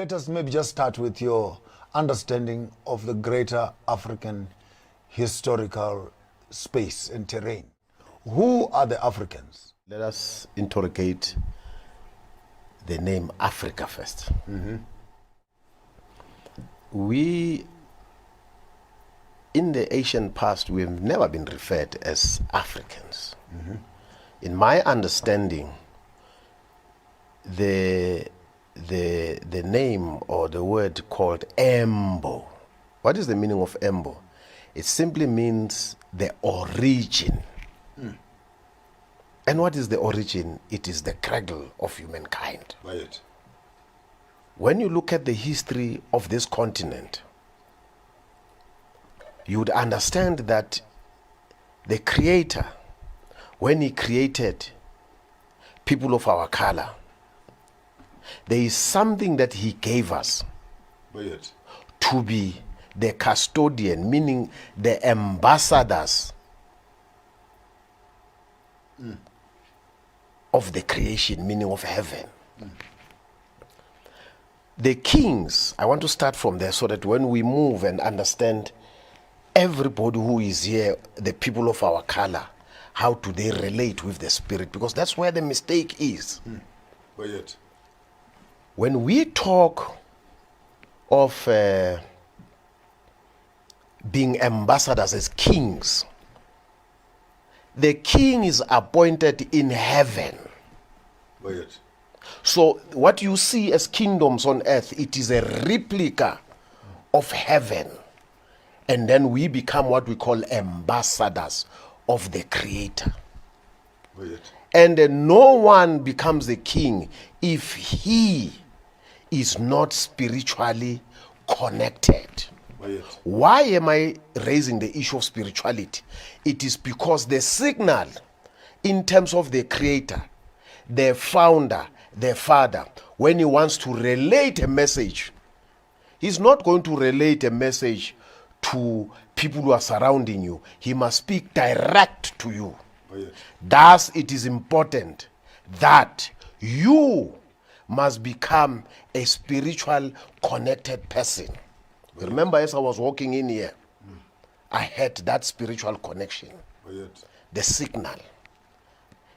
let us maybe just start with your understanding of the greater African historical space and terrain. Who are the Africans? Let us interrogate the name Africa first. We, in the ancient past, we have never been referred as Africans. In my understanding, the name or the word called Embo. What is the meaning of Embo? It simply means the origin. And what is the origin? It is the cradle of humankind. Right. When you look at the history of this continent, you would understand that the Creator, when He created people of our color, there is something that He gave us to be the custodian, meaning the ambassadors of the creation, meaning of heaven. The kings, I want to start from there so that when we move and understand everybody who is here, the people of our color, how do they relate with the spirit? Because that's where the mistake is. When we talk of being ambassadors as kings, the king is appointed in heaven. So what you see as kingdoms on earth, it is a replica of heaven. And then we become what we call ambassadors of the Creator. And no one becomes a king if he is not spiritually connected. Why am I raising the issue of spirituality? It is because the signal in terms of the Creator, the founder, the father, when he wants to relate a message, he's not going to relate a message to people who are surrounding you. He must speak direct to you. Thus, it is important that you must become a spiritual connected person. Remember, as I was walking in here, I had that spiritual connection, the signal.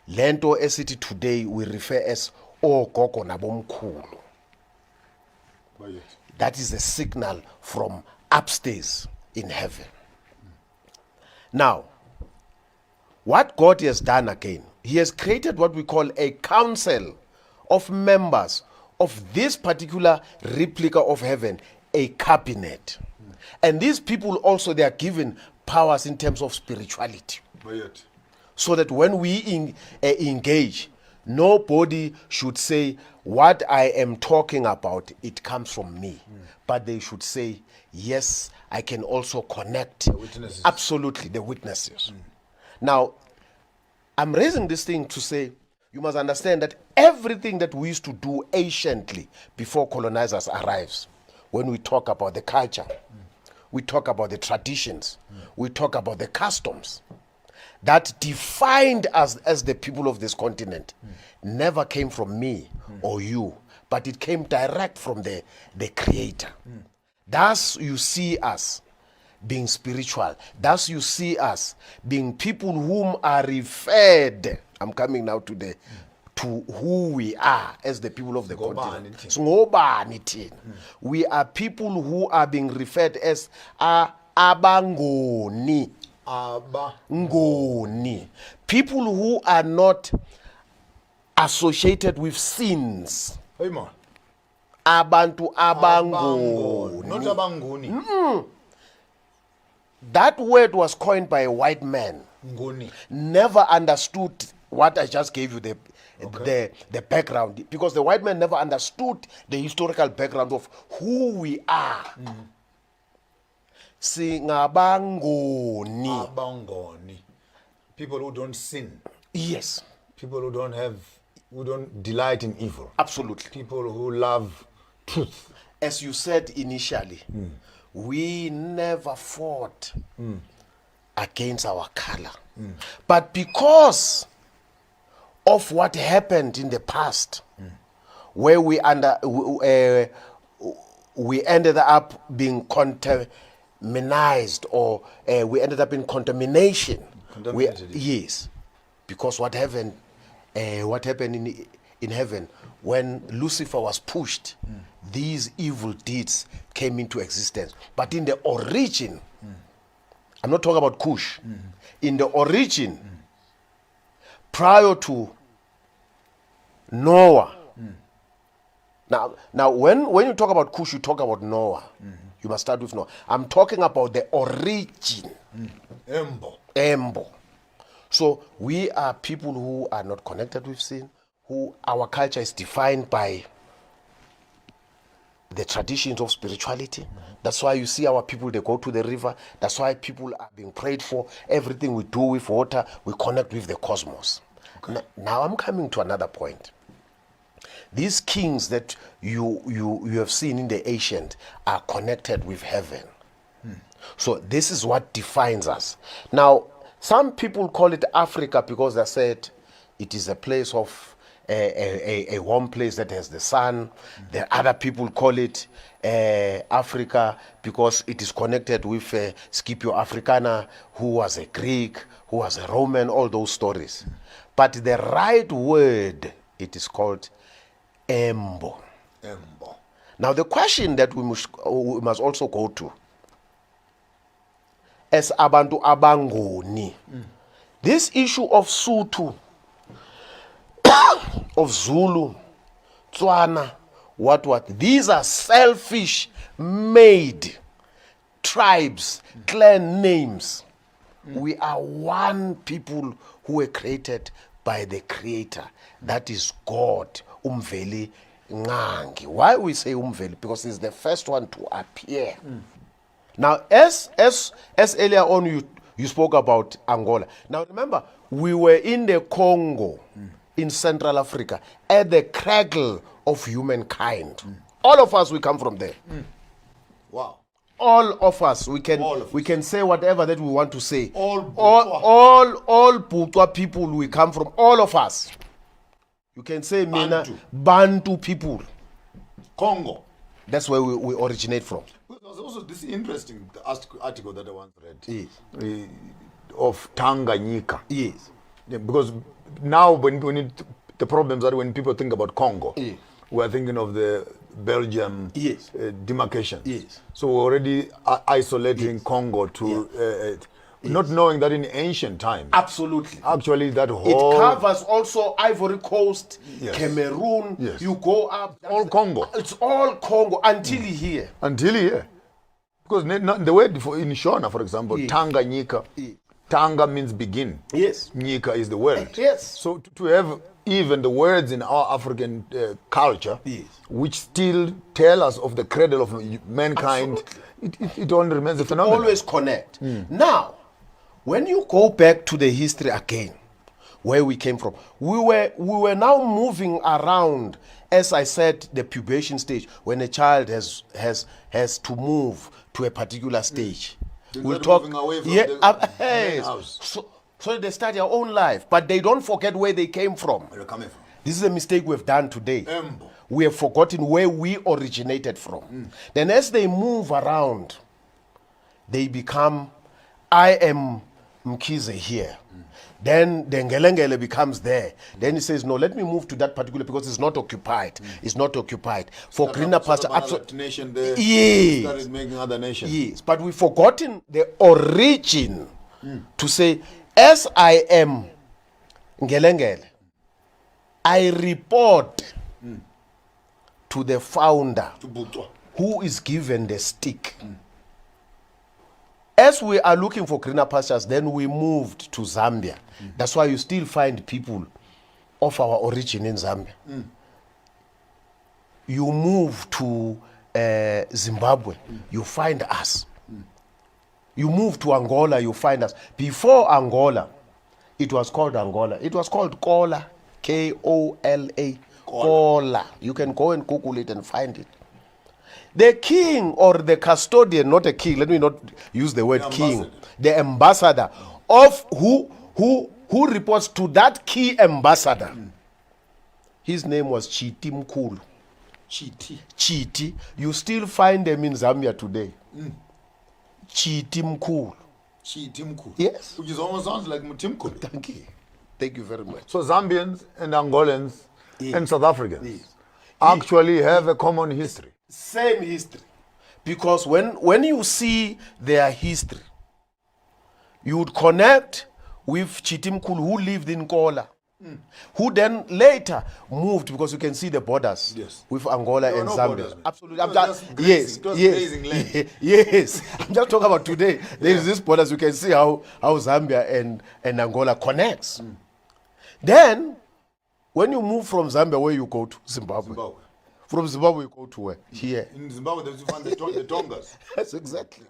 Lento esiti today we refer as Ogogo Nabomkhulu. That is the signal from upstairs in heaven. Now, what God has done again, He has created what we call a council of members of this particular replica of heaven, a cabinet. And these people also, they are given powers in terms of spirituality. So that when we engage, nobody should say, what I am talking about, it comes from me. But they should say, yes, I can also connect. The witnesses. Absolutely, the witnesses. Now, I'm raising this thing to say, you must understand that everything that we used to do anciently before colonizers arrives, when we talk about the culture, we talk about the traditions, we talk about the customs, that defined us as the people of this continent, never came from me or you, but it came direct from the Creator. Thus you see us being spiritual. Thus you see us being people whom are referred. I'm coming now to who we are as the people of the continent. We are people who are being referred as abangoni. Ngoni. People who are not associated with sins. Abantu abangoni. Not abangoni. That word was coined by a white man. Ngoni. Never understood what I just gave you, the background, because the white man never understood the historical background of who we are. Singabangoni. Abangoni. People who don't sin. Yes. People who don't delight in evil. Absolutely. People who love truth. As you said initially, we never fought against our color. But because of what happened in the past, where we ended up being contaminized, or we ended up in contamination. Contaminated. Yes, because what happened in heaven when Lucifer was pushed, these evil deeds came into existence. But in the origin, I'm not talking about Kush. In the origin, prior to Noah. Now, when you talk about Kush, you talk about Noah. You must start with Noah. I'm talking about the origin. Embo. So we are people who are not connected with sin, who our culture is defined by the traditions of spirituality. That's why you see our people, they go to the river. That's why people are being prayed for. Everything we do with water, we connect with the cosmos. Okay. Now I'm coming to another point. These kings that you have seen in the ancient are connected with heaven. So this is what defines us. Now, some people call it Africa because they said it is a place of a warm place that has the sun. The other people call it Africa because it is connected with Scipio Africana, who was a Greek, who was a Roman, all those stories. But the right word, it is called Embo. Now the question that we must also go to, as Abantu Abangoni, this issue of Sotho, of Zulu, Tswana, what, these are selfish made tribes, clan names. We are one people who were created by the Creator, that is God. Umveli Ngangi. Why we say Umveli? Because he's the first one to appear. Now, as earlier on you spoke about Angola. Now remember, we were in the Congo, in Central Africa, at the cradle of humankind. All of us, we come from there. Wow. All of us, we can say whatever that we want to say. All Butwa people, we come from, all of us. You can say Mina, Bantu people. Congo. That's where we originate from. There's also this interesting article that I once read. Yes. Of Tanganyika. Yes. Yeah, because now when the problems are when people think about Congo, yes, we're thinking of the Belgium yes, demarcation. yes. So we're already isolating yes, Congo to yes, not knowing that in ancient times. Absolutely. Actually, that whole... It covers also Ivory Coast, yes, Cameroon. Yes. You go up. All Congo. It's all Congo until here. Until here. Because the word in Shona, for example, yes, Tanganyika, yes, Tanga means begin. yes. Nyika is the word. Yes. So to have even the words in our African culture, yes, which still tell us of the cradle of mankind, it only remains a phenomenon. Always connect. Now, when you go back to the history again, where we came from, we were now moving around, as I said, the pubation stage, when a child has to move to a particular stage. We'll talk away from the main house. So they start their own life, but they don't forget where they came from. Where you're coming from. This is a mistake we've done today. Embo. We have forgotten where we originated from. Then as they move around, they become, I am Mkize here. Then the Ngelengele becomes there. Then he says, no, let me move to that particular because it's not occupied. It's not occupied. For greener pasture. Nation there. Yes. Started making other nations. Yes. But we've forgotten the origin to say, as I am Ngelengele, I report to the founder who is given the stick. As we are looking for greener pastures, then we moved to Zambia. That's why you still find people of our origin in Zambia. You move to Zimbabwe, you find us. You move to Angola, you find us. Before Angola, it was called Angola. It was called Kola, Kola. Kola. You can go and Google it and find it. The king or the custodian, not a king, let me not use the word king, the ambassador of who reports to that key ambassador. His name was Chiti Mkulu. Chiti. You still find them in Zambia today. Chiti mkhulu. Yes. Which is almost sounds like Mutimkul. Thank you. Thank you very much. So Zambians and Angolans and South Africans actually have a common history. Same history. Because when you see their history, you would connect with Chitimkul, who lived in Kola, who then later moved, because you can see the borders with Angola and Zambia. Borders, absolutely. It was grazing land. Yes. I'm just talking about today. There is this borders. You can see how Zambia and Angola connects. Then, when you move from Zambia, where you go to? Zimbabwe. From Zimbabwe, you go to where? Here. In Zimbabwe, you find the Tongas. Yes, exactly.